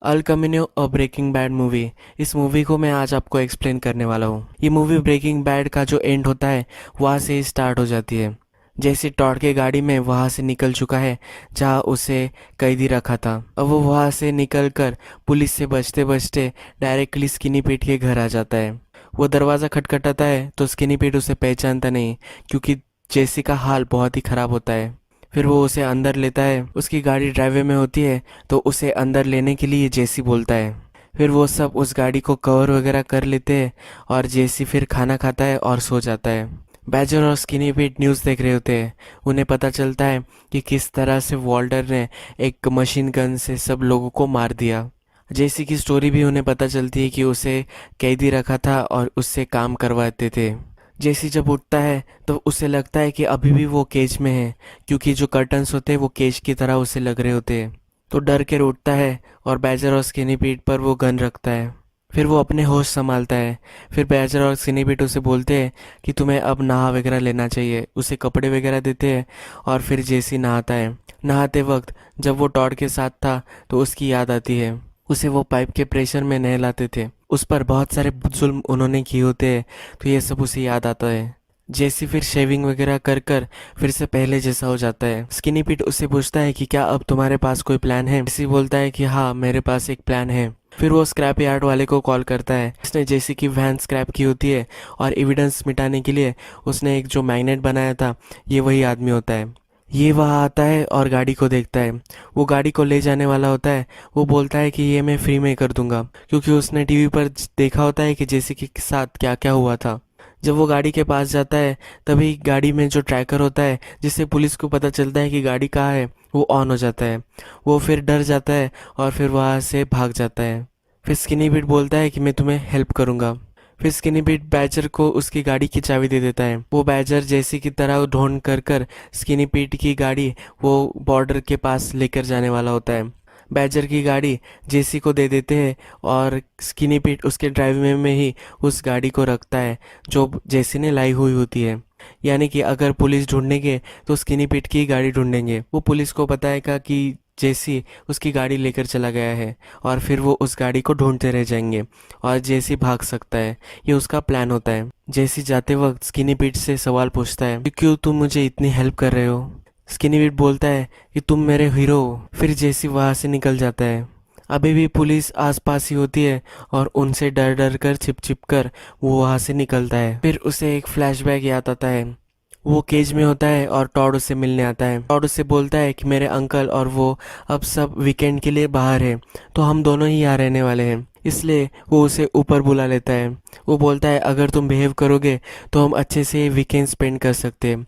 अल कमिनो और breaking bad movie. इस movie को मैं आज आपको एक्सप्लेन करने वाला हूँ। ये मूवी ब्रेकिंग बैड का जो एंड होता है वहाँ से ही स्टार्ट हो जाती है। जैसे टॉड के गाड़ी में वहाँ से निकल चुका है जहाँ उसे कैदी रखा था। अब वो वहाँ से निकल कर पुलिस से बचते बचते डायरेक्टली स्किनी पीट के घर आ जाता है। वो दरवाज़ा खटखटाता है तो स्किनी पीट उसे पहचानता नहीं, क्योंकि जेसी का हाल बहुत ही ख़राब होता है। फिर वो उसे अंदर लेता है। उसकी गाड़ी ड्राइवे में होती है तो उसे अंदर लेने के लिए जेसी बोलता है। फिर वो सब उस गाड़ी को कवर वगैरह कर लेते हैं और जेसी फिर खाना खाता है और सो जाता है। बैजर और स्किनी पीट न्यूज़ देख रहे होते हैं। उन्हें पता चलता है कि किस तरह से वॉल्टर ने एक मशीन गन से सब लोगों को मार दिया। जेसी की स्टोरी भी उन्हें पता चलती है कि उसे कैदी रखा था और उससे काम करवाते थे। जेसी जब उठता है तो उसे लगता है कि अभी भी वो केज में है, क्योंकि जो कर्टन्स होते हैं वो केज की तरह उसे लग रहे होते हैं। तो डर के उठता है और बैजर और स्किनी पीट पर वो गन रखता है। फिर वो अपने होश संभालता है। फिर बैजर और स्किनी पीट उसे बोलते हैं कि तुम्हें अब नहा वगैरह लेना चाहिए। उसे कपड़े वगैरह देते हैं और फिर जेसी नहाता है। नहाते वक्त जब वो टॉड के साथ था तो उसकी याद आती है। उसे वो पाइप के प्रेशर में नहलाते थे, उस पर बहुत सारे जुल्म उन्होंने किए होते हैं, तो ये सब उसे याद आता है। जेसी फिर शेविंग वगैरह कर कर फिर से पहले जैसा हो जाता है। स्किनी पीट उससे पूछता है कि क्या अब तुम्हारे पास कोई प्लान है। जेसी बोलता है कि हाँ, मेरे पास एक प्लान है। फिर वो स्क्रैप यार्ड वाले को कॉल करता है। उसने जेसी की वैन स्क्रैप की होती है और एविडेंस मिटाने के लिए उसने एक जो मैग्नेट बनाया था, ये वही आदमी होता है। ये वहाँ आता है और गाड़ी को देखता है। वो गाड़ी को ले जाने वाला होता है। वो बोलता है कि ये मैं फ्री में कर दूंगा, क्योंकि उसने टीवी पर देखा होता है कि जेसी के साथ क्या क्या हुआ था। जब वो गाड़ी के पास जाता है तभी गाड़ी में जो ट्रैकर होता है, जिससे पुलिस को पता चलता है कि गाड़ी कहाँ है, वो ऑन हो जाता है। वो फिर डर जाता है और फिर वहाँ से भाग जाता है। फिर स्किनी बिट बोलता है कि मैं तुम्हें हेल्प करूंगा। फिर स्किनी बिट बैजर को उसकी गाड़ी की चाबी दे देता है। वो बैजर जेसी की तरह ढूंढ कर कर स्किनी पीट की गाड़ी वो बॉर्डर के पास लेकर जाने वाला होता है। बैजर की गाड़ी जेसी को दे देते हैं और स्किनी पीट उसके ड्राइव में ही उस गाड़ी को रखता है जो जेसी ने लाई हुई होती है। यानी कि अगर पुलिस ढूंढेंगे तो स्किनी पीट की गाड़ी ढूंढेंगे। वो पुलिस को बताएगा कि जेसी उसकी गाड़ी लेकर चला गया है और फिर वो उस गाड़ी को ढूंढते रह जाएंगे और जेसी भाग सकता है। ये उसका प्लान होता है। जेसी जाते वक्त स्किनी पीट से सवाल पूछता है कि क्यों तुम मुझे इतनी हेल्प कर रहे हो। स्किनी पीट बोलता है कि तुम मेरे हीरो हो। फिर जेसी वहाँ से निकल जाता है। अभी भी पुलिस आसपास ही होती है और उनसे डर डर कर छिप छिप कर वो वहाँ से निकलता है। फिर उसे एक फ्लैशबैक याद आता है। वो केज में होता है और टॉड उससे मिलने आता है। टॉड उससे बोलता है कि मेरे अंकल और वो अब सब वीकेंड के लिए बाहर है, तो हम दोनों ही यहाँ रहने वाले हैं। इसलिए वो उसे ऊपर बुला लेता है। वो बोलता है अगर तुम बिहेव करोगे तो हम अच्छे से वीकेंड स्पेंड कर सकते हैं।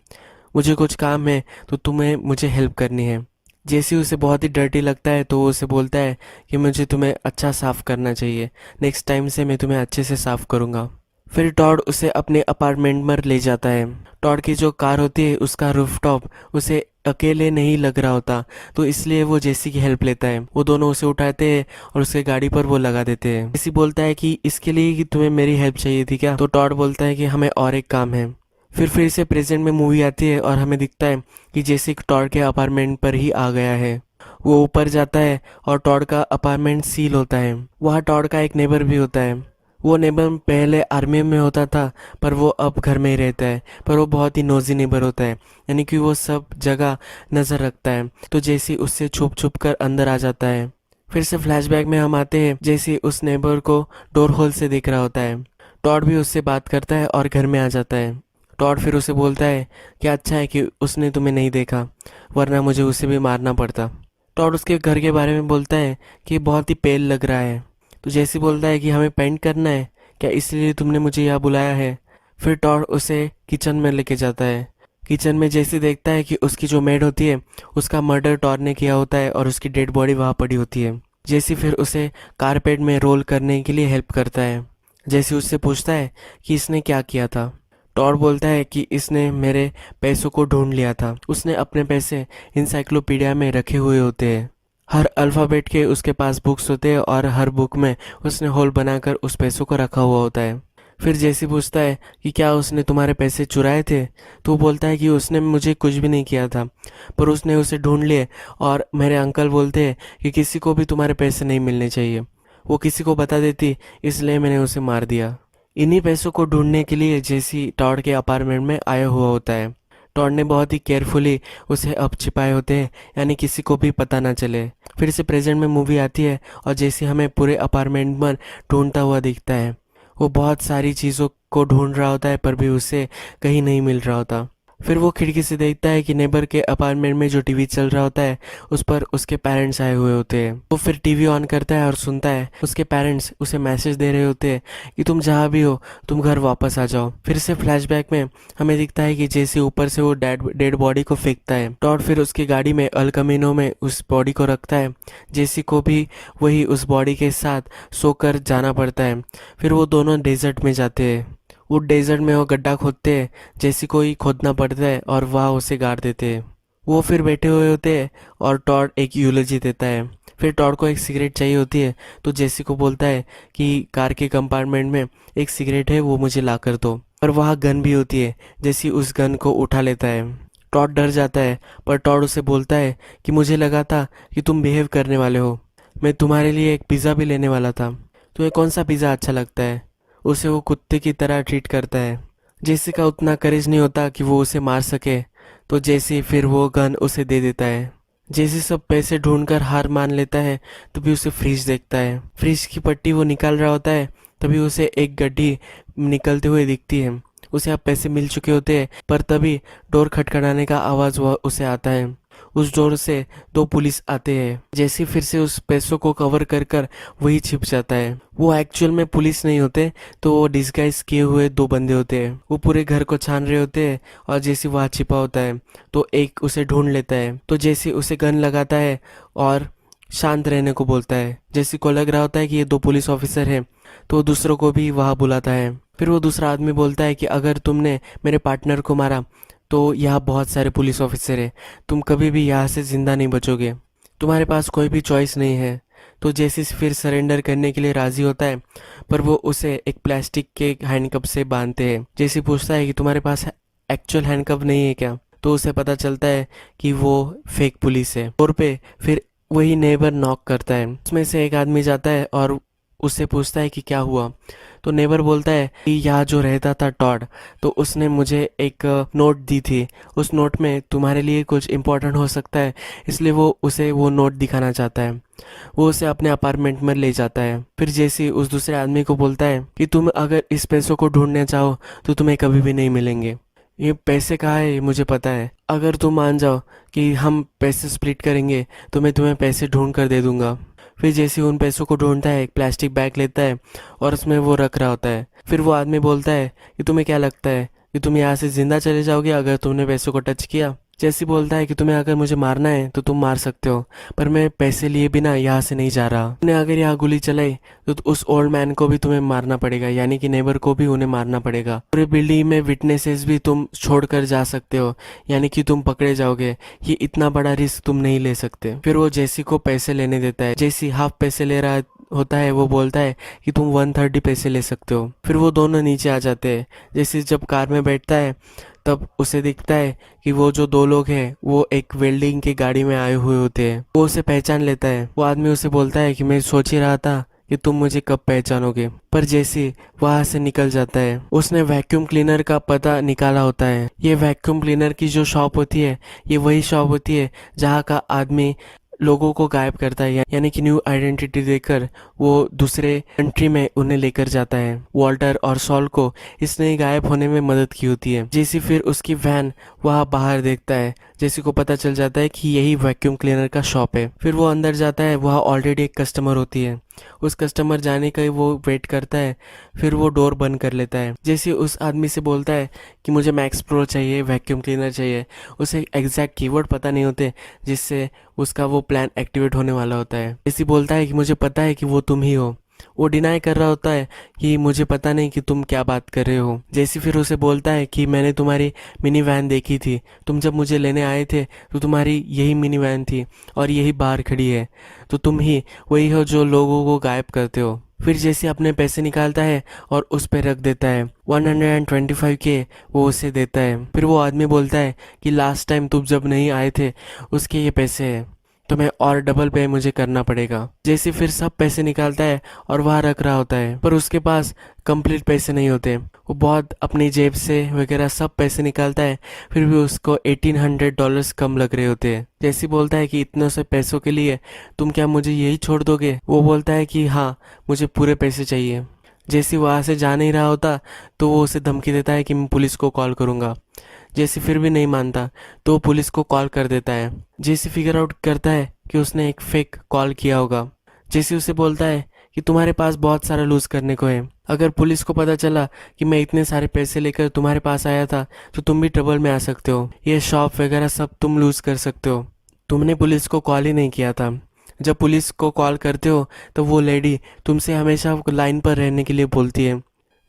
मुझे कुछ काम है तो तुम्हें मुझे हेल्प करनी है। जेसी उसे बहुत ही डर्टी लगता है तो वो उसे बोलता है कि मुझे तुम्हें अच्छा साफ़ करना चाहिए। नेक्स्ट टाइम से मैं तुम्हें अच्छे से साफ़ करूँगा। फिर टॉड उसे अपने अपार्टमेंट में ले जाता है। टॉड की जो कार होती है उसका रूफटॉप उसे अकेले नहीं लग रहा होता, तो इसलिए वो जेसी की हेल्प लेता है। वो दोनों उसे उठाते हैं और उसके गाड़ी पर वो लगा देते हैं। जेसी बोलता है कि इसके लिए कि तुम्हें मेरी हेल्प चाहिए थी क्या। तो टॉड बोलता है कि हमें और एक काम है। फिर से प्रेजेंट में मूवी आती है और हमें दिखता है कि जेसी टॉड के अपार्टमेंट पर ही आ गया है। वो ऊपर जाता है और टॉड का अपार्टमेंट सील होता है। वहाँ टॉड का एक नेबर भी होता है। वो नेबर पहले आर्मी में होता था पर वो अब घर में ही रहता है, पर वो बहुत ही नोजी नेबर होता है, यानी कि वो सब जगह नज़र रखता है। तो जेसी उससे छुप छुप कर अंदर आ जाता है। फिर से फ्लैशबैक में हम आते हैं। जेसी उस नेबर को डोर होल से देख रहा होता है। टॉड भी उससे बात करता है और घर में आ जाता है। टॉड फिर उसे बोलता है कि अच्छा है कि उसने तुम्हें नहीं देखा, वरना मुझे उसे भी मारना पड़ता। टॉड उसके घर के बारे में बोलता है कि बहुत ही पेल लग रहा है। तो जैसी बोलता है कि हमें पेंट करना है क्या, इसलिए तुमने मुझे यहाँ बुलाया है। फिर टॉड उसे किचन में लेके जाता है। किचन में जैसे देखता है कि उसकी जो मेड होती है उसका मर्डर टॉड ने किया होता है और उसकी डेड बॉडी वहाँ पड़ी होती है। जैसी फिर उसे कारपेट में रोल करने के लिए हेल्प करता है। जैसी उससे पूछता है कि इसने क्या किया था। टॉड बोलता है कि इसने मेरे पैसों को ढूंढ लिया था। उसने अपने पैसे इंसाइक्लोपीडिया में रखे हुए होते हैं। हर अल्फ़ाबेट के उसके पास बुक्स होते हैं और हर बुक में उसने होल बनाकर उस पैसों को रखा हुआ होता है। फिर जेसी पूछता है कि क्या उसने तुम्हारे पैसे चुराए थे, तो वो बोलता है कि उसने मुझे कुछ भी नहीं किया था, पर उसने उसे ढूंढ लिए। और मेरे अंकल बोलते हैं कि किसी को भी तुम्हारे पैसे नहीं मिलने चाहिए, वो किसी को बता देती, इसलिए मैंने उसे मार दिया। इन्हीं पैसों को ढूंढने के लिए जेसी टॉड के अपार्टमेंट में आया हुआ होता है। टॉड ने बहुत ही केयरफुली उसे अब छिपाए होते हैं, यानी किसी को भी पता ना चले। फिर से प्रेजेंट में मूवी आती है और जेसी हमें पूरे अपार्टमेंट में ढूंढता हुआ दिखता है। वो बहुत सारी चीज़ों को ढूंढ रहा होता है, पर भी उसे कहीं नहीं मिल रहा होता। फिर वो खिड़की से देखता है कि नेबर के अपार्टमेंट में जो टीवी चल रहा होता है उस पर उसके पेरेंट्स आए हुए होते हैं। वो फिर टीवी ऑन करता है और सुनता है उसके पेरेंट्स उसे मैसेज दे रहे होते हैं कि तुम जहाँ भी हो तुम घर वापस आ जाओ। फिर से फ्लैशबैक में हमें दिखता है कि जैसे ऊपर से वो डेड बॉडी को फेंकता है। टॉड फिर उसकी गाड़ी में अल कमीनो में उस बॉडी को रखता है। जेसी को भी वही उस बॉडी के साथ सोकर जाना पड़ता है। फिर वो दोनों डेजर्ट में जाते हैं। वो डेजर्ट में वो गड्ढा खोदते हैं, जैसी कोई खोदना पड़ता है और वहाँ उसे गाड़ देते हैं। वो फिर बैठे हुए होते हैं और टॉड एक यूलॉजी देता है। फिर टॉड को एक सिगरेट चाहिए होती है, तो जेसी को बोलता है कि कार के कंपार्टमेंट में एक सिगरेट है, वो मुझे ला कर दो। पर वहाँ गन भी होती है। जेसी उस गन को उठा लेता है। टॉड डर जाता है, पर टॉड उसे बोलता है कि मुझे लगा था कि तुम बिहेव करने वाले हो, मैं तुम्हारे लिए एक पिज़्ज़ा भी लेने वाला था, तुम्हें कौन सा पिज़्ज़ा अच्छा लगता है। उसे वो कुत्ते की तरह ट्रीट करता है। जेसी का उतना करेज नहीं होता कि वो उसे मार सके, तो जेसी फिर वो गन उसे दे देता है। जेसी सब पैसे ढूंढकर हार मान लेता है, तभी उसे फ्रिज देखता है। फ्रिज की पट्टी वो निकाल रहा होता है, तभी उसे एक गड्डी निकलते हुए दिखती है। उसे अब पैसे मिल चुके होते हैं, पर तभी डोर खटखटाने का आवाज़ वह उसे आता है। उस डोर से दो पुलिस आते हैं। जैसे फिर से उस पैसों को कवर कर कर वही छिप जाता है। वो एक्चुअल में पुलिस नहीं होते, तो वो डिस्गाइज किए हुए दो बंदे होते हैं। वो पूरे घर को छान रहे होते हैं और जैसे वहाँ छिपा होता है तो एक उसे ढूंढ लेता है। तो जैसे उसे गन लगाता है और शांत रहने को बोलता है। जैसे को लग रहा होता है कि ये दो पुलिस ऑफिसर हैं, तो दूसरों को भी वहाँ बुलाता है। फिर वो दूसरा आदमी बोलता है कि अगर तुमने मेरे पार्टनर को मारा तो यहाँ बहुत सारे पुलिस ऑफिसर हैं, तुम कभी भी यहाँ से ज़िंदा नहीं बचोगे, तुम्हारे पास कोई भी चॉइस नहीं है। तो जैसी फिर सरेंडर करने के लिए राज़ी होता है, पर वो उसे एक प्लास्टिक के हैंडकप से बांधते हैं। जैसी पूछता है कि तुम्हारे पास एक्चुअल हैंडकप नहीं है क्या, तो उसे पता चलता है कि वो फेक पुलिस है। डोर पे फिर वही नेबर नॉक करता है। उसमें से एक आदमी जाता है और उससे पूछता है कि क्या हुआ। तो नेबर बोलता है कि यहाँ जो रहता था टॉड, तो उसने मुझे एक नोट दी थी, उस नोट में तुम्हारे लिए कुछ इम्पोर्टेंट हो सकता है, इसलिए वो उसे वो नोट दिखाना चाहता है। वो उसे अपने अपार्टमेंट में ले जाता है। फिर जैसी उस दूसरे आदमी को बोलता है कि तुम अगर इस पैसों को ढूंढने चाहो तो तुम्हें कभी भी नहीं मिलेंगे। ये पैसे कहाँ है ये मुझे पता है, अगर तुम मान जाओ कि हम पैसे स्प्लिट करेंगे तो मैं तुम्हें पैसे ढूंढ कर दे दूंगा। फिर जैसे उन पैसों को ढूंढता है, एक प्लास्टिक बैग लेता है और उसमें वो रख रहा होता है। फिर वो आदमी बोलता है कि तुम्हें क्या लगता है कि तुम यहाँ से जिंदा चले जाओगे अगर तुमने पैसों को टच किया। जैसी बोलता है कि तुम्हें अगर मुझे मारना है तो तुम मार सकते हो, पर मैं पैसे लिए बिना यहाँ से नहीं जा रहा। तुमने अगर यहाँ गोली चलाई तो उस ओल्ड मैन को भी तुम्हें मारना पड़ेगा, यानी कि नेबर को भी उन्हें मारना पड़ेगा। पूरे बिल्डिंग में विटनेसेस भी तुम छोड़कर जा सकते हो, यानी कि तुम पकड़े जाओगे। ये इतना बड़ा रिस्क तुम नहीं ले सकते। फिर वो जेसी को पैसे लेने देता है। जेसी हाफ पैसे ले रहा होता है। वो बोलता है कि तुम 130 पैसे ले सकते हो। फिर वो दोनों नीचे आ जाते हैं। जैसे जब कार में बैठता है तब उसे दिखता है कि वो जो दो लोग हैं वो एक वेल्डिंग की गाड़ी में आए हुए होते हैं। वो उसे पहचान लेता है। वो आदमी उसे बोलता है कि मैं सोच ही रहा था कि तुम मुझे कब पहचानोगे, पर जैसे वहां से निकल जाता है। उसने वैक्यूम क्लीनर का पता निकाला होता है। ये वैक्यूम क्लीनर की जो शॉप होती है, ये वही शॉप होती है जहाँ का आदमी लोगों को गायब करता है, यानी कि न्यू आइडेंटिटी देकर वो दूसरे कंट्री में उन्हें लेकर जाता है। वॉल्टर और सॉल को इसने गायब होने में मदद की होती है। जेसी फिर उसकी वैन वहाँ बाहर देखता है। जेसी को पता चल जाता है कि यही वैक्यूम क्लीनर का शॉप है। फिर वो अंदर जाता है। वहाँ ऑलरेडी एक कस्टमर होती है। उस कस्टमर जाने का ही वो वेट करता है। फिर वो डोर बंद कर लेता है। जैसे उस आदमी से बोलता है कि मुझे मैक्स प्रो चाहिए, वैक्यूम क्लीनर चाहिए। उसे एग्जैक्ट कीवर्ड पता नहीं होते जिससे उसका वो प्लान एक्टिवेट होने वाला होता है। जैसे बोलता है कि मुझे पता है कि वो तुम ही हो। वो डिनाई कर रहा होता है कि मुझे पता नहीं कि तुम क्या बात कर रहे हो। जैसी फिर उसे बोलता है कि मैंने तुम्हारी मिनी वैन देखी थी, तुम जब मुझे लेने आए थे तो तुम्हारी यही मिनी वैन थी और यही बाहर खड़ी है, तो तुम ही वही हो जो लोगों को गायब करते हो। फिर जैसे अपने पैसे निकालता है और उस पे रख देता है 125K वो उसे देता है। फिर वो आदमी बोलता है कि लास्ट टाइम तुम जब नहीं आए थे उसके ये पैसे हैं, तुम्हें और डबल पे मुझे करना पड़ेगा। जैसे फिर सब पैसे निकालता है और वहाँ रख रहा होता है, पर उसके पास कंप्लीट पैसे नहीं होते। वो बहुत अपनी जेब से वगैरह सब पैसे निकालता है, फिर भी उसको $1800 कम लग रहे होते हैं। जैसे बोलता है कि इतने से पैसों के लिए तुम क्या मुझे यही छोड़ दोगे? वो बोलता है कि हाँ, मुझे पूरे पैसे चाहिए। जैसे वहाँ से जा नहीं रहा होता तो वो उसे धमकी देता है कि मैं पुलिस को कॉल करूँगा। जैसे फिर भी नहीं मानता तो वो पुलिस को कॉल कर देता है। जैसे फिगर आउट करता है कि उसने एक फेक कॉल किया होगा। जैसे उसे बोलता है कि तुम्हारे पास बहुत सारा लूज करने को है, अगर पुलिस को पता चला कि मैं इतने सारे पैसे लेकर तुम्हारे पास आया था तो तुम भी ट्रबल में आ सकते हो, ये शॉप वगैरह सब तुम लूज कर सकते हो। तुमने पुलिस को कॉल ही नहीं किया था। जब पुलिस को कॉल करते हो तो वो लेडी तुमसे हमेशा लाइन पर रहने के लिए बोलती है।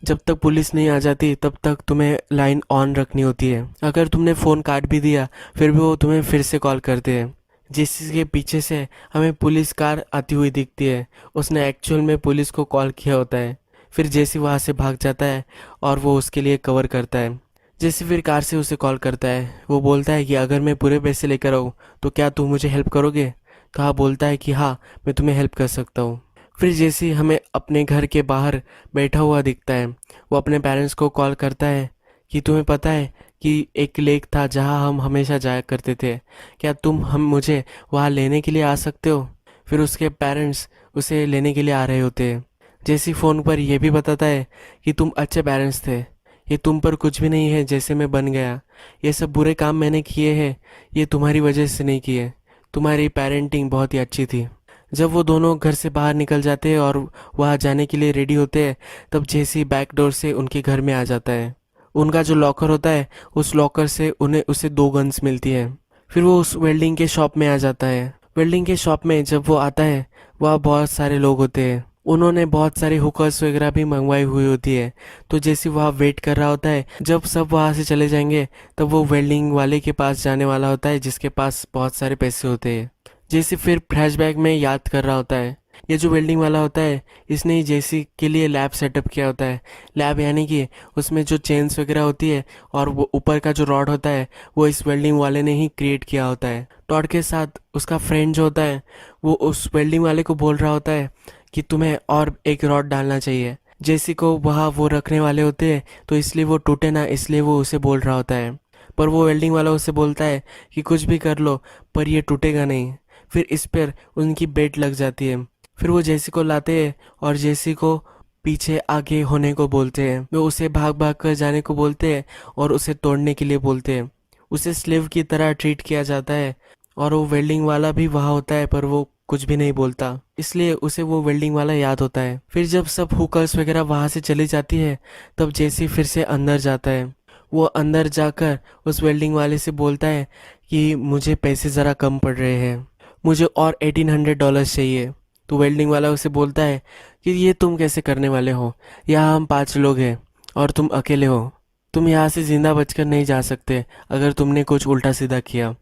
जब तक पुलिस नहीं आ जाती तब तक तुम्हें लाइन ऑन रखनी होती है। अगर तुमने फ़ोन काट भी दिया फिर भी वो तुम्हें फिर से कॉल करते हैं। जिसके पीछे से हमें पुलिस कार आती हुई दिखती है, उसने एक्चुअल में पुलिस को कॉल किया होता है। फिर जैसे वहाँ से भाग जाता है और वो उसके लिए कवर करता है। जैसे फिर कार से उसे कॉल करता है, वो बोलता है कि अगर मैं पूरे पैसे लेकर आऊँ तो क्या तुम मुझे हेल्प करोगे? कहा बोलता है कि हाँ, मैं तुम्हें हेल्प कर सकता हूँ। फिर जैसे हमें अपने घर के बाहर बैठा हुआ दिखता है, वो अपने पेरेंट्स को कॉल करता है कि तुम्हें पता है कि एक लेक था जहाँ हम हमेशा जाया करते थे, क्या तुम हम मुझे वहाँ लेने के लिए आ सकते हो? फिर उसके पेरेंट्स उसे लेने के लिए आ रहे होते हैं। जैसी फ़ोन पर यह भी बताता है कि तुम अच्छे पेरेंट्स थे, ये तुम पर कुछ भी नहीं है जैसे मैं बन गया। ये सब बुरे काम मैंने किए हैं, ये तुम्हारी वजह से नहीं किए। तुम्हारी पेरेंटिंग बहुत ही अच्छी थी। जब वो दोनों घर से बाहर निकल जाते हैं और वहाँ जाने के लिए रेडी होते हैं, तब जेसी बैक डोर से उनके घर में आ जाता है। उनका जो लॉकर होता है उस लॉकर से उन्हें उसे 2 गन्स मिलती है। फिर वो उस वेल्डिंग के शॉप में आ जाता है। वेल्डिंग के शॉप में जब वो आता है वहाँ बहुत सारे लोग होते हैं। उन्होंने बहुत सारे हुकर्स वगैरह भी मंगवाई हुई होती है। तो जैसे वहाँ वेट कर रहा होता है, जब सब वहाँ से चले जाएंगे तब वो वेल्डिंग वाले के पास जाने वाला होता है जिसके पास बहुत सारे पैसे होते हैं। जैसे फिर फ्लैशबैक में याद कर रहा होता है, ये जो वेल्डिंग वाला होता है इसने ही जेसी के लिए लैब सेटअप किया होता है। लैब यानी कि उसमें जो चेन्स वगैरह होती है और वो ऊपर का जो रॉड होता है वो इस वेल्डिंग वाले ने ही क्रिएट किया होता है। टॉड के साथ उसका फ्रेंड जो होता है वो उस वेल्डिंग वाले को बोल रहा होता है कि तुम्हें और एक रॉड डालना चाहिए। जेसी को वहाँ वो रखने वाले होते हैं तो इसलिए वो टूटे ना, इसलिए वो उसे बोल रहा होता है। पर वो वेल्डिंग वाला उसे बोलता है कि कुछ भी कर लो पर ये टूटेगा नहीं। फिर इस पर उनकी बेट लग जाती है। फिर वो जेसी को लाते हैं और जेसी को पीछे आगे होने को बोलते हैं। वो उसे भाग भाग कर जाने को बोलते हैं और उसे तोड़ने के लिए बोलते हैं। उसे स्लेव की तरह ट्रीट किया जाता है और वो वेल्डिंग वाला भी वहाँ होता है पर वो कुछ भी नहीं बोलता, इसलिए उसे वो वेल्डिंग वाला याद होता है। फिर जब सब हुकर्स वगैरह वहाँ से चली जाती है तब जेसी फिर से अंदर जाता है। वो अंदर जाकर उस वेल्डिंग वाले से बोलता है कि मुझे पैसे ज़रा कम पड़ रहे हैं, मुझे और $1800 चाहिए। तो वेल्डिंग वाला उसे बोलता है कि ये तुम कैसे करने वाले हो, यहाँ हम 5 लोग हैं और तुम अकेले हो, तुम यहाँ से ज़िंदा बचकर नहीं जा सकते अगर तुमने कुछ उल्टा सीधा किया।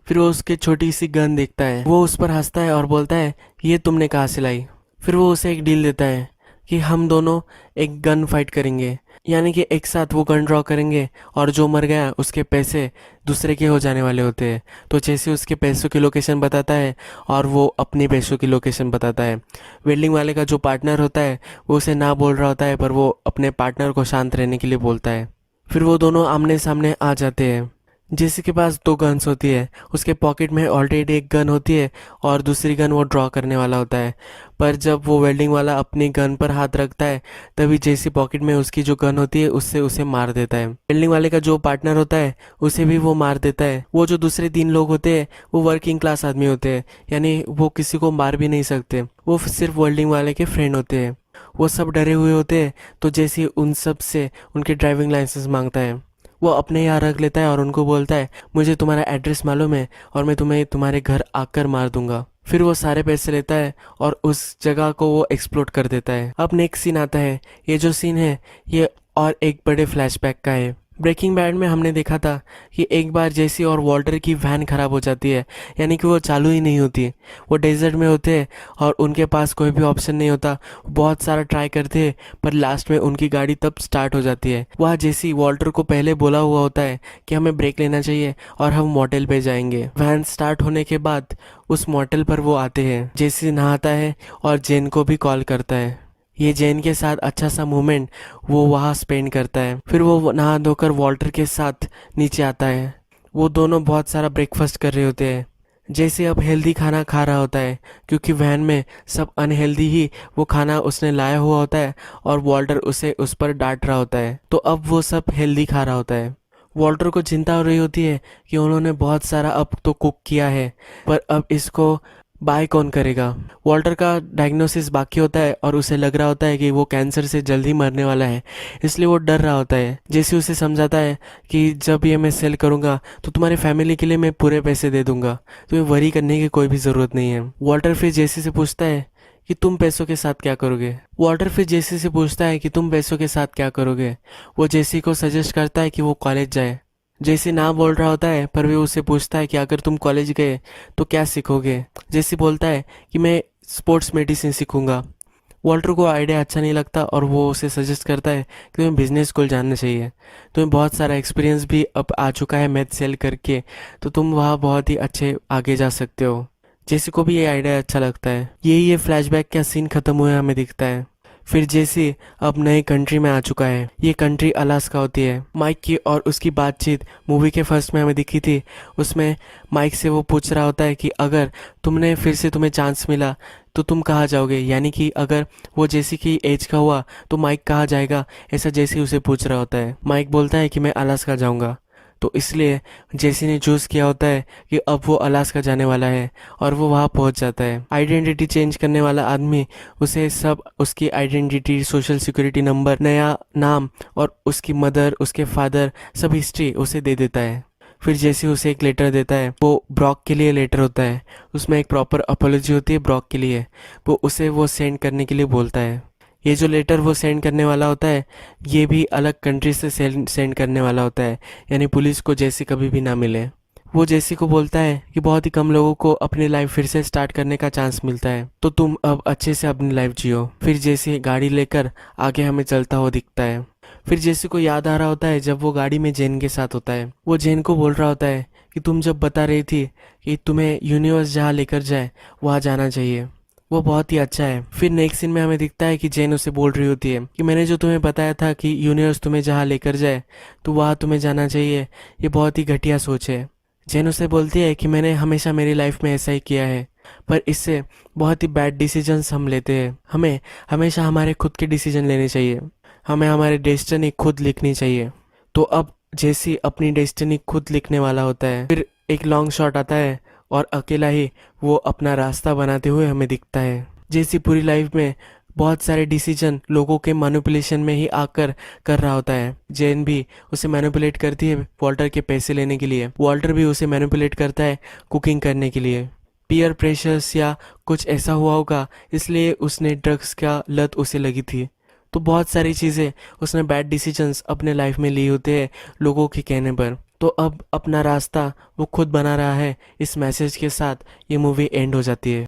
फिर वो उसके छोटी सी गन देखता है, वो उस पर हंसता है और बोलता है कि ये तुमने कहाँ से लाई। फिर वो उसे एक डील देता है कि हम दोनों एक गन फाइट करेंगे, यानी कि एक साथ वो गन ड्रॉ करेंगे और जो मर गया उसके पैसे दूसरे के हो जाने वाले होते हैं। तो जैसे उसके पैसों की लोकेशन बताता है और वो अपने पैसों की लोकेशन बताता है। वेल्डिंग वाले का जो पार्टनर होता है वो उसे ना बोल रहा होता है पर वो अपने पार्टनर को शांत रहने के लिए बोलता है। फिर वो दोनों आमने सामने आ जाते हैं। जेसी के पास 2 गन्स होती है, उसके पॉकेट में ऑलरेडी एक गन होती है और दूसरी गन वो ड्रॉ करने वाला होता है। पर जब वो वेल्डिंग वाला अपनी गन पर हाथ रखता है तभी जेसी पॉकेट में उसकी जो गन होती है उससे उसे मार देता है। वेल्डिंग वाले का जो पार्टनर होता है उसे भी वो मार देता है। वो जो दूसरे 3 लोग होते हैं वो वर्किंग क्लास आदमी होते हैं, यानी वो किसी को मार भी नहीं सकते, वो सिर्फ वेल्डिंग वाले के फ्रेंड होते हैं। वो सब डरे हुए होते हैं तो जेसी उन सब से उनके ड्राइविंग लाइसेंस मांगता है। वो अपने यहाँ रख लेता है और उनको बोलता है मुझे तुम्हारा एड्रेस मालूम है और मैं तुम्हें तुम्हारे घर आकर मार दूंगा। फिर वो सारे पैसे लेता है और उस जगह को वो एक्सप्लोर कर देता है। अब नेक्स्ट सीन आता है। ये जो सीन है ये और एक बड़े फ्लैशबैक का है। ब्रेकिंग बैड में हमने देखा था कि एक बार जेसी और वॉल्टर की वैन खराब हो जाती है, यानी कि वो चालू ही नहीं होती। वो डेजर्ट में होते हैं और उनके पास कोई भी ऑप्शन नहीं होता। बहुत सारा ट्राई करते हैं पर लास्ट में उनकी गाड़ी तब स्टार्ट हो जाती है। वह जेसी वॉल्टर को पहले बोला हुआ होता है कि हमें ब्रेक लेना चाहिए और हम मोटेल पे जाएंगे। वैन स्टार्ट होने के बाद उस मोटेल पर वो आते हैं। जेसी नहाता है और जेन को भी कॉल करता है। ये जेन के साथ अच्छा सा मोमेंट वो वहाँ स्पेंड करता है। फिर वो नहा धोकर वॉल्टर के साथ नीचे आता है। वो दोनों बहुत सारा ब्रेकफास्ट कर रहे होते हैं। जैसे अब हेल्दी खाना खा रहा होता है क्योंकि वैन में सब अनहेल्दी ही वो खाना उसने लाया हुआ होता है और वॉल्टर उसे उस पर डांट रहा होता है, तो अब वो सब हेल्दी खा रहा होता है। वॉल्टर को चिंता हो रही होती है कि उन्होंने बहुत सारा अब तो कुक किया है पर अब इसको बाय कौन करेगा। वॉल्टर का डायग्नोसिस बाकी होता है और उसे लग रहा होता है कि वो कैंसर से जल्दी मरने वाला है, इसलिए वो डर रहा होता है। जैसे उसे समझाता है कि जब ये मैं सेल करूंगा तो तुम्हारे फैमिली के लिए मैं पूरे पैसे दे दूंगा, तुम्हें वरी करने की कोई भी ज़रूरत नहीं है। वॉल्टर फिर जेसी से पूछता है कि तुम पैसों के साथ क्या करोगे। वॉल्टर फिर जेसी से पूछता है कि तुम पैसों के साथ क्या करोगे। वो जेसी को सजेस्ट करता है कि वो कॉलेज जाए। जेसी ना बोल रहा होता है पर वो उससे पूछता है कि अगर तुम कॉलेज गए तो क्या सीखोगे। जेसी बोलता है कि मैं स्पोर्ट्स मेडिसिन सीखूंगा। वॉल्टर को आइडिया अच्छा नहीं लगता और वो उसे सजेस्ट करता है कि तुम्हें बिजनेस स्कूल जानना चाहिए। तुम्हें बहुत सारा एक्सपीरियंस भी अब आ चुका है मैथ सेल करके, तो तुम वहाँ बहुत ही अच्छे आगे जा सकते हो। जेसी को भी ये आइडिया अच्छा लगता है। यही ये फ्लैशबैक का सीन खत्म हुए हमें दिखता है। फिर जेसी अब नई कंट्री में आ चुका है। ये कंट्री अलास्का होती है। माइक की और उसकी बातचीत मूवी के फर्स्ट में हमें दिखी थी। उसमें माइक से वो पूछ रहा होता है कि अगर तुमने फिर से तुम्हें चांस मिला तो तुम कहाँ जाओगे, यानी कि अगर वो जेसी की एज का हुआ तो माइक कहाँ जाएगा, ऐसा जेसी उसे पूछ रहा होता है। माइक बोलता है कि मैं अलास्का जाऊँगा। तो इसलिए जेसी ने चूज़ किया होता है कि अब वो अलास्का जाने वाला है और वो वहाँ पहुँच जाता है। आइडेंटिटी चेंज करने वाला आदमी उसे सब उसकी आइडेंटिटी, सोशल सिक्योरिटी नंबर, नया नाम और उसकी मदर, उसके फादर, सब हिस्ट्री उसे दे देता है। फिर जेसी उसे एक लेटर देता है। वो ब्रॉक के लिए लेटर होता है। उसमें एक प्रॉपर अपॉलॉजी होती है ब्रॉक के लिए। वो उसे वो सेंड करने के लिए बोलता है। ये जो लेटर वो सेंड करने वाला होता है ये भी अलग कंट्री से सेंड करने वाला होता है, यानी पुलिस को जेसी कभी भी ना मिले। वो जेसी को बोलता है कि बहुत ही कम लोगों को अपनी लाइफ फिर से स्टार्ट करने का चांस मिलता है, तो तुम अब अच्छे से अपनी लाइफ जियो। फिर जेसी गाड़ी लेकर आगे हमें चलता हुआ दिखता है। फिर जेसी को याद आ रहा होता है जब वो गाड़ी में जेन के साथ होता है। वो जेन को बोल रहा होता है कि तुम जब बता रही थी कि तुम्हें यूनिवर्स जहाँ लेकर जाए वहाँ जाना चाहिए, वो बहुत ही अच्छा है। फिर नेक्स्ट सीन में हमें दिखता है कि जेन उसे बोल रही होती है कि मैंने जो तुम्हें बताया था कि यूनिवर्स तुम्हें जहाँ लेकर जाए तो वहाँ तुम्हें जाना चाहिए, ये बहुत ही घटिया सोच है। जेन उसे बोलती है कि मैंने हमेशा मेरी लाइफ में ऐसा ही किया है, पर इससे बहुत ही बैड डिसीजंस हम लेते हैं। हमें हमेशा हमारे खुद के डिसीजन लेने चाहिए। हमें हमारे डेस्टिनी खुद लिखनी चाहिए। तो अब जेसी अपनी डेस्टिनी खुद लिखने वाला होता है। फिर एक लॉन्ग शॉट आता है और अकेला ही वो अपना रास्ता बनाते हुए हमें दिखता है। जेसी पूरी लाइफ में बहुत सारे डिसीजन लोगों के मैनिपुलेशन में ही आकर कर रहा होता है। जेन भी उसे मैनिपुलेट करती है वॉल्टर के पैसे लेने के लिए। वॉल्टर भी उसे मैनिपुलेट करता है कुकिंग करने के लिए। पीयर प्रेशर्स या कुछ ऐसा हुआ होगा इसलिए उसने ड्रग्स का लत उसे लगी थी। तो बहुत सारी चीज़ें उसने बैड डिसीजंस अपने लाइफ में लिए होते हैं लोगों के कहने पर। तो अब अपना रास्ता वो खुद बना रहा है। इस मैसेज के साथ ये मूवी एंड हो जाती है।